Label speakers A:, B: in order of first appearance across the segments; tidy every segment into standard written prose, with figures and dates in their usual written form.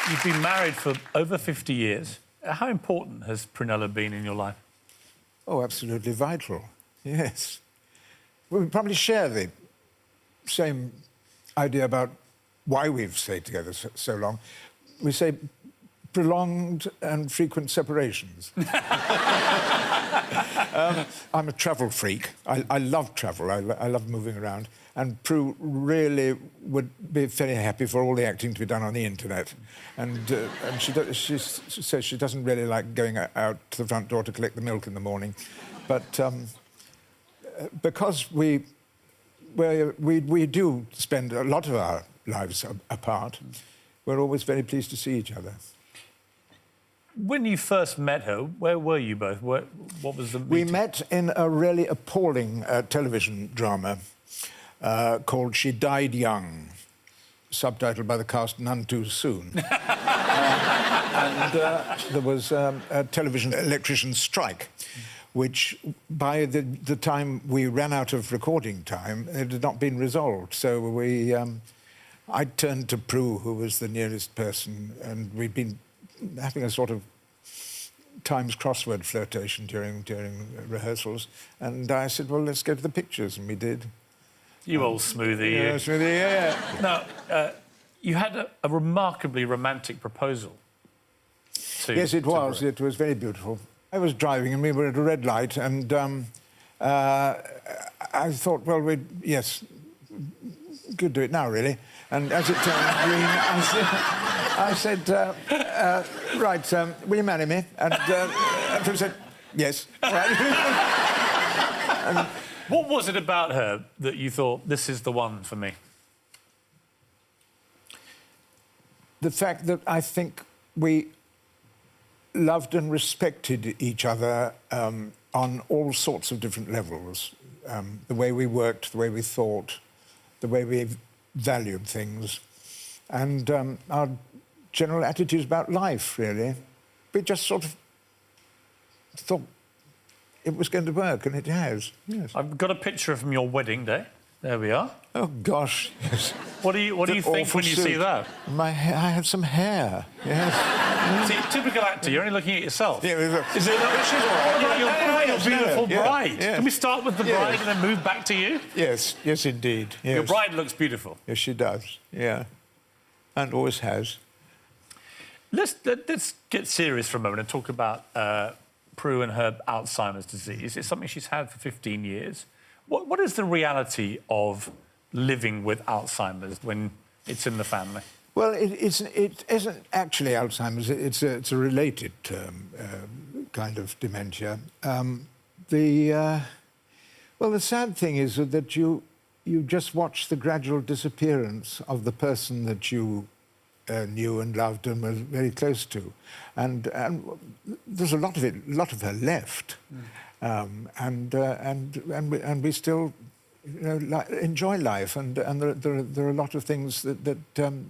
A: You've been married for over 50 years. How important has Prunella been in your life?
B: Oh, absolutely vital, yes. We probably share the same idea about why we've stayed together so long. We say prolonged and frequent separations. I'm a travel freak. I love travel. I love moving around. And Prue really would be very happy for all the acting to be done on the internet. And she says she doesn't really like going out to the front door to collect the milk in the morning. But because we do spend a lot of our lives apart, we're always very pleased to see each other.
A: When you first met her, where were you both? What was the meeting?
B: We met in a really appalling television drama called She Died Young, subtitled by the cast None Too Soon. There was a television electrician strike, which, by the time we ran out of recording time, it had not been resolved. So I turned to Prue, who was the nearest person, and we'd been having a sort of Times crossword flirtation during rehearsals. And I said, well, let's go to the pictures, and we did.
A: You old smoothie.
B: Yeah, smoothie, yeah.
A: Now, you had a remarkably romantic proposal.
B: Yes, it was. It was very beautiful. I was driving and we were at a red light, and I thought, well, yes, could do it now, really. And as it turned green, I said, right, will you marry me? And Prue said, yes.
A: And what was it about her that you thought, this is the one for me?
B: The fact that I think we loved and respected each other on all sorts of different levels. The way we worked, the way we thought, the way we valued things, and our general attitudes about life, really. We just sort of thought it was going to work, and it has, yes.
A: I've got a picture from your wedding day. There we are.
B: Oh, gosh, yes.
A: What do you think when you see that?
B: I have some hair, yes.
A: See, typical actor, you're only looking at yourself.
B: Yeah,
A: is it not your beautiful bride?
B: Yeah.
A: Can we start with the bride and then move back to you?
B: Yes, yes, indeed. Yes.
A: Your bride looks beautiful.
B: Yes, she does, yeah. And always has.
A: Let's get serious for a moment and talk about Prue and her Alzheimer's disease. It's something she's had for 15 years. What is the reality of living with Alzheimer's when it's in the family?
B: Well, it isn't actually Alzheimer's. It's a related kind of dementia. The sad thing is that you just watch the gradual disappearance of the person that you knew and loved and were very close to, and there's a lot of her left, and we still, enjoy life, and there are a lot of things that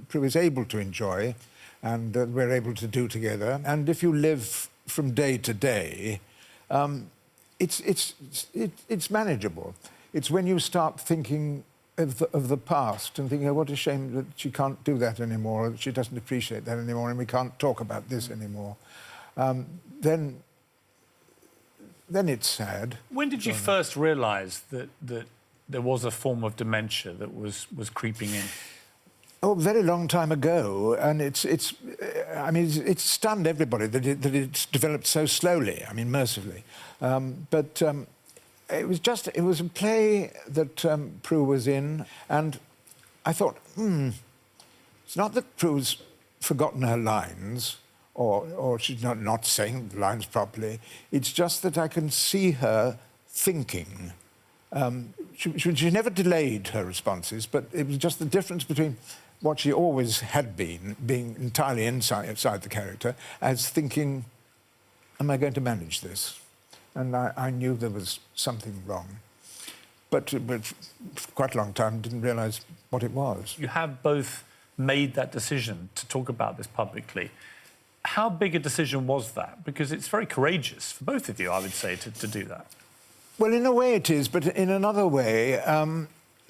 B: Prue is able to enjoy, and we're able to do together. And if you live from day to day, it's manageable. It's when you start thinking of the past and thinking, oh, what a shame that she can't do that anymore, that she doesn't appreciate that anymore, and we can't talk about this anymore. Then it's sad.
A: When did you first realise that there was a form of dementia that was creeping in?
B: Oh, a very long time ago, and it's stunned everybody that it's developed so slowly. I mean, mercifully, but. It was a play that Prue was in, and I thought, it's not that Prue's forgotten her lines, or she's not saying the lines properly. It's just that I can see her thinking. She never delayed her responses, but it was just the difference between what she always had been, being entirely inside the character, as thinking, am I going to manage this? And I knew there was something wrong. But for quite a long time, didn't realise what it was.
A: You have both made that decision to talk about this publicly. How big a decision was that? Because it's very courageous for both of you, I would say, to do that.
B: Well, in a way it is, but in another way,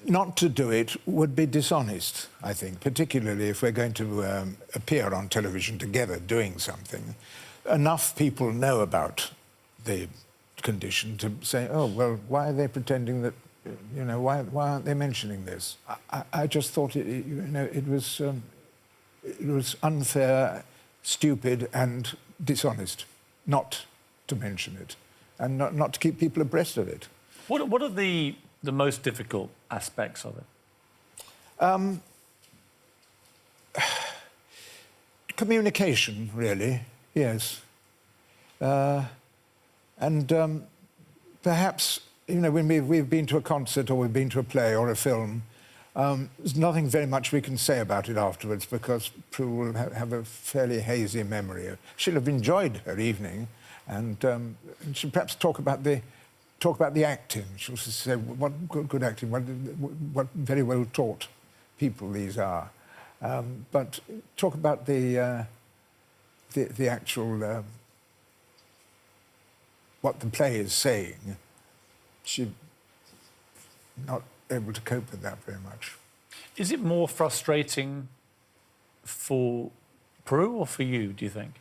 B: not to do it would be dishonest, I think, particularly if we're going to appear on television together doing something. Enough people know about the condition to say, oh, well, why are they pretending that, you know, why aren't they mentioning this? I just thought, it was unfair, stupid and dishonest not to mention it and not to keep people abreast of it.
A: What are the most difficult aspects of it?
B: Communication, really, yes. And perhaps, you know, when we've been to a concert or we've been to a play or a film, there's nothing very much we can say about it afterwards because Prue will have a fairly hazy memory. She'll have enjoyed her evening and she'll perhaps talk about the acting. She'll say what good acting, what very well taught people these are. But talk about the actual what the play is saying. She's not able to cope with that very much.
A: Is it more frustrating for Prue or for you, do you think?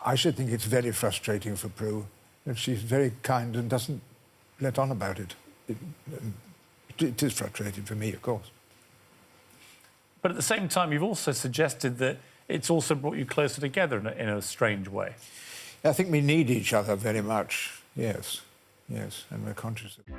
B: I should think it's very frustrating for Prue. And she's very kind and doesn't let on about it. It is frustrating for me, of course.
A: But at the same time, you've also suggested that it's also brought you closer together in a strange way.
B: I think we need each other very much, yes, and we're conscious of it.